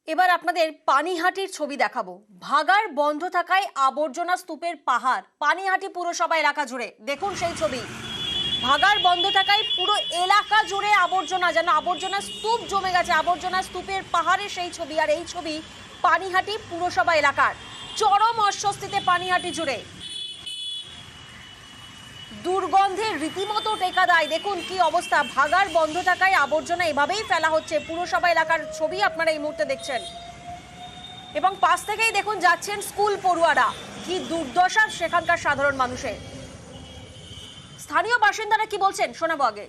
এবার আপনাদের পানিহাটির ছবি দেখাবো। ভাগাড় বন্ধ থাকায় আবর্জনা স্তূপের পাহাড় পানিহাটি পুরসভা এলাকা জুড়ে। দেখুন সেই ছবি। ভাগাড় বন্ধ থাকায় পুরো এলাকা জুড়ে আবর্জনা, যেন আবর্জনা স্তূপ জমে গেছে, আবর্জনা স্তূপের পাহাড়ে সেই ছবি। আর এই ছবি পানিহাটি পুরসভা এলাকার। চরম অস্বস্তিতে পানিহাটি জুড়ে, দুর্গন্ধে রীতিমতো টেকা দেয়। দেখুন কি অবস্থা, ভাগাড় বন্ধ থাকায় আবর্জনা এভাবেই ফেলা হচ্ছে। পুরসভা এলাকার ছবি আপনারা এই মুহূর্তে দেখছেন এবং পাশ থেকেই দেখুন যাচ্ছেন স্কুল পড়ুয়ারা। কি দুর্দশা সেখানকার সাধারণ মানুষের। স্থানীয় বাসিন্দারা কি বলছেন শোনাবো আগে।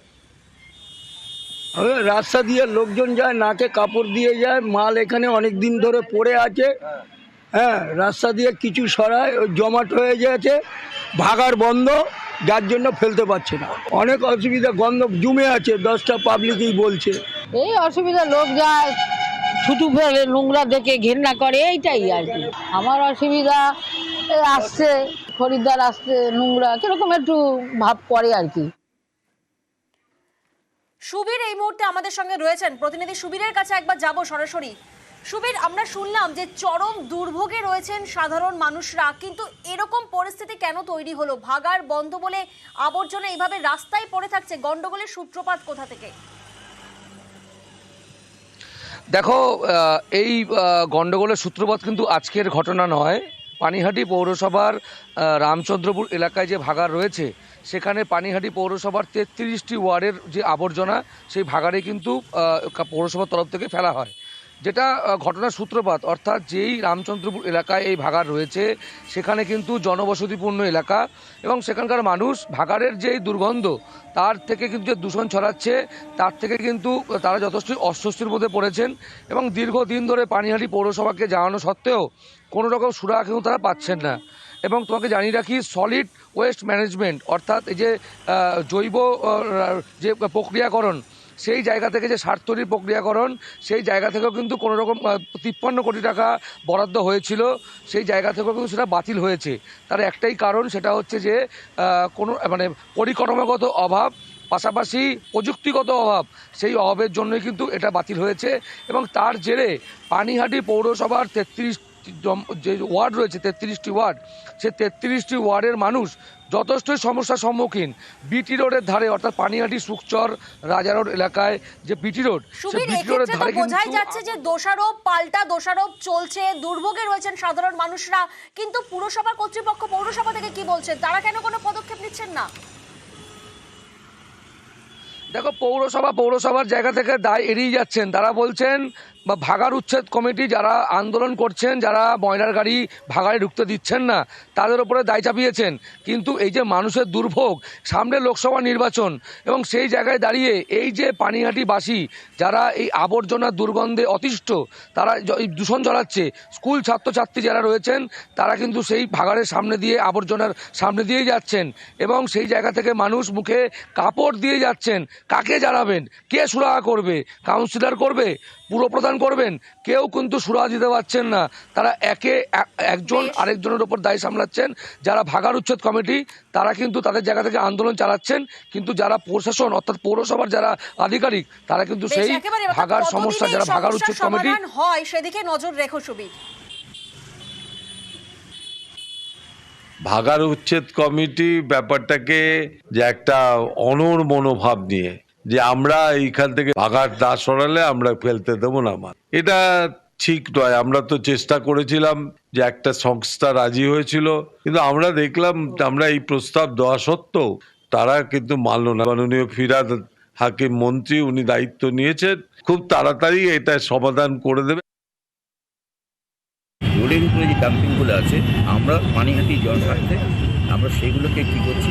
রাস্তা দিয়ে লোকজন যায়, নাকে কাপড় দিয়ে যায়, মাল এখানে অনেক দিন ধরে পড়ে আছে। হ্যাঁ, রাস্তা দিয়ে কিছু সরায় জমাট হয়ে গেছে, ভাগাড় বন্ধ, যার জন্য ফেলতে পারছে না। অনেক অসুবিধা, গন্ধ জমে আছে, 10টা পাবলিকই বলছে এই অসুবিধা, লোক যায় ছুটু ফেলে, নোংরা দেখে ঘেন্না করে, এইটাই আর কি আমার অসুবিধা। আসছে খরিদ্দার, আসছে নোংরা কিরকম একটু ভাব পড়ে আর কি। সুবীর এই মুহূর্তে আমাদের সঙ্গে রয়েছেন, প্রতিনিধি সুবীরের কাছে একবার যাব সরাসরি। সুবীর, আমরা শুনলাম যে চরম দুর্ভোগে রয়েছেন সাধারণ মানুষরা, কিন্তু এরকম পরিস্থিতি কেন তৈরি হলো? ভাগাড় বন্ধ বলে আবর্জনা এইভাবে রাস্তায় পড়ে থাকছে, গন্ডগোলের সূত্রপাত কোথা থেকে? দেখো, এই গন্ডগোলের সূত্রপাত কিন্তু আজকের ঘটনা নয়। পানিহাটি পৌরসভার রামচন্দ্রপুর এলাকায় যে ভাগাড় রয়েছে, সেখানে পানিহাটি পৌরসভার 33টি ওয়ার্ডের যে আবর্জনা, সেই ভাগাড়ে কিন্তু পৌরসভার তরফ থেকে ফেলা হয়। যেটা ঘটনার সূত্রপাত, অর্থাৎ যেই রামচন্দ্রপুর এলাকায় এই ভাগাড় রয়েছে, সেখানে কিন্তু জনবসতিপূর্ণ এলাকা এবং সেখানকার মানুষ ভাগাড়ের যেই দুর্গন্ধ, তার থেকে কিন্তু যে দূষণ ছড়াচ্ছে, তার থেকে কিন্তু তারা যথেষ্ট অস্বস্তির মধ্যে পড়েছেন এবং দীর্ঘদিন ধরে পানিহাটি পৌরসভাকে জানানো সত্ত্বেও কোনো রকম সুরাহা কিন্তু তারা পাচ্ছেন না। এবং তোমাকে জানিয়ে রাখি, সলিড ওয়েস্ট ম্যানেজমেন্ট, অর্থাৎ এই যে জৈব যে প্রক্রিয়াকরণ, সেই জায়গা থেকে যে সার তৈরির প্রক্রিয়াকরণ, সেই জায়গা থেকেও কিন্তু কোনো রকম 53 কোটি টাকা বরাদ্দ হয়েছিল, সেই জায়গা থেকেও কিন্তু সেটা বাতিল হয়েছে। তার একটাই কারণ, সেটা হচ্ছে যে কোনো পরিকাঠামোগত অভাব, পাশাপাশি প্রযুক্তিগত অভাব, সেই অভাবের জন্যই কিন্তু এটা বাতিল হয়েছে। এবং তার জেরে পানিহাটি পৌরসভার 33 যে ওয়ার্ড রয়েছে, 33টি ওয়ার্ড, সে 33টি ওয়ার্ডের মানুষ যথেষ্টই সমস্যার সম্মুখীন। বিটি রোডের ধারে, অর্থাৎ পানিহাটি সুকচর রাজা রোড এলাকায় যে বিটি রোড, সেই বিটি রোডের ধারে বোঝাই যাচ্ছে যে দোষারোপ পাল্টা দোষারোপ চলছে, দুর্ভোগে রয়েছেন সাধারণ মানুষরা। কিন্তু পুরসভা কর্তৃপক্ষ, পৌরসভা থেকে কি বলছেন? তারা কেন কোনো পদক্ষেপ নিচ্ছেন না? দেখো, পৌরসভার জায়গা থেকে দায় এড়িয়ে যাচ্ছেন। তারা বলছেন, বা ভাগাড় উচ্ছেদ কমিটি যারা আন্দোলন করছেন, যারা ময়লার গাড়ি ভাগাড়ে ঢুকতে দিচ্ছেন না, তাদের উপরে দায় চাপিয়েছেন। কিন্তু এই যে মানুষের দুর্ভোগ, সামনে লোকসভা নির্বাচন, এবং সেই জায়গায় দাঁড়িয়ে এই যে পানিহাটিবাসী যারা এই আবর্জনার দুর্গন্ধে অতিষ্ঠ, তারা এই দূষণ ছড়াচ্ছে, স্কুল ছাত্রছাত্রী যারা রয়েছেন, তারা কিন্তু সেই ভাগাড়ের সামনে দিয়ে, আবর্জনার সামনে দিয়েই যাচ্ছেন এবং সেই জায়গা থেকে মানুষ মুখে কাপড় দিয়ে যাচ্ছেন। কাকে জানাবেন? কে সুরাহা করবে? কাউন্সিলর করবে? পুরপ্রধান করবেন? কেউ কিন্তু সুরাহা দিতে পারছেন না। তারা একজন আরেকজনের ওপর দায় সামলাচ্ছেন। যারা ভাগাড় উচ্ছেদ কমিটি, তারা কিন্তু তাদের জায়গা থেকে আন্দোলন চালাচ্ছেন, কিন্তু যারা প্রশাসন, অর্থাৎ পৌরসভার যারা আধিকারিক, তারা কিন্তু সেই ভাগাড় সমস্যা, যারা ভাগাড় উচ্ছেদ কমিটি হয়, সেদিকে নজর রেখো সুবীর। ভাগাড় উচ্ছেদ কমিটি ব্যাপারটাকে যে একটা অনড় মনোভাব নিয়ে, যে আমরা এইখান থেকে ভাগাড় না সরালে আমরা ফেলতে দেবো না, এটা ঠিক নয়। আমরা তো চেষ্টা করেছিলাম, যে একটা সংস্থা রাজি হয়েছিল, কিন্তু আমরা দেখলাম, আমরা এই প্রস্তাব দেওয়া সত্ত্বেও তারা কিন্তু মানল না। মাননীয় ফিরহাদ হাকিম মন্ত্রী, উনি দায়িত্ব নিয়েছেন, খুব তাড়াতাড়ি এটা সমাধান করে দেবে। রোডের উপরে যে ডাম্পিংগুলো আছে, আমরা পানিহাটি জনস্বার্থে আমরা সেগুলোকে কী করছি,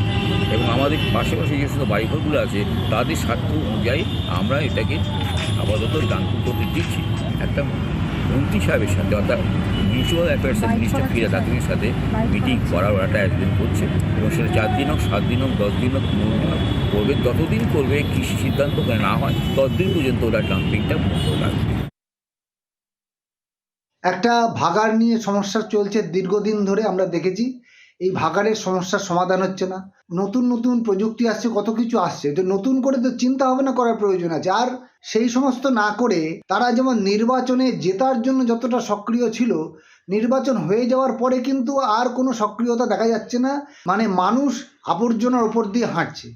এবং আমাদের পাশাপাশি যে সমস্ত বাড়িঘরগুলো আছে, তাদের স্বার্থ অনুযায়ী আমরা এটাকে আপাতত ডাম্পিং করতে দিচ্ছি। একটা মন্ত্রী সাহেবের সাথে, অর্থাৎ মিউনিসিপ্যাল অ্যাফেয়ার্সের মিনিস্টার ফিরহাদ হাকিমের সাথে মিটিং করার একটা আয়োজন করছে, এবং সেটা 4 দিন হোক, 7 দিন হোক, 10 দিন হোক, 15 দিন হোক করবে। যতদিন করবে কৃষি সিদ্ধান্ত না হয়, ততদিন পর্যন্ত ওরা ডাম্পিংটা বন্ধ রাখবে। একটা ভাগাড় নিয়ে সমস্যা চলছে দীর্ঘদিন ধরে, আমরা দেখেছি এই ভাগাড়ের সমস্যার সমাধান হচ্ছে না। নতুন নতুন প্রযুক্তি আসছে, কত কিছু আসছে, তো নতুন করে তো চিন্তা ভাবনা করার প্রয়োজন আছে। আর সেই সমস্ত না করে তারা যেমন নির্বাচনে জেতার জন্য যতটা সক্রিয় ছিল, নির্বাচন হয়ে যাওয়ার পরে কিন্তু আর কোনো সক্রিয়তা দেখা যাচ্ছে না। মানে মানুষ আবর্জনার ওপর দিয়ে হাঁটছে।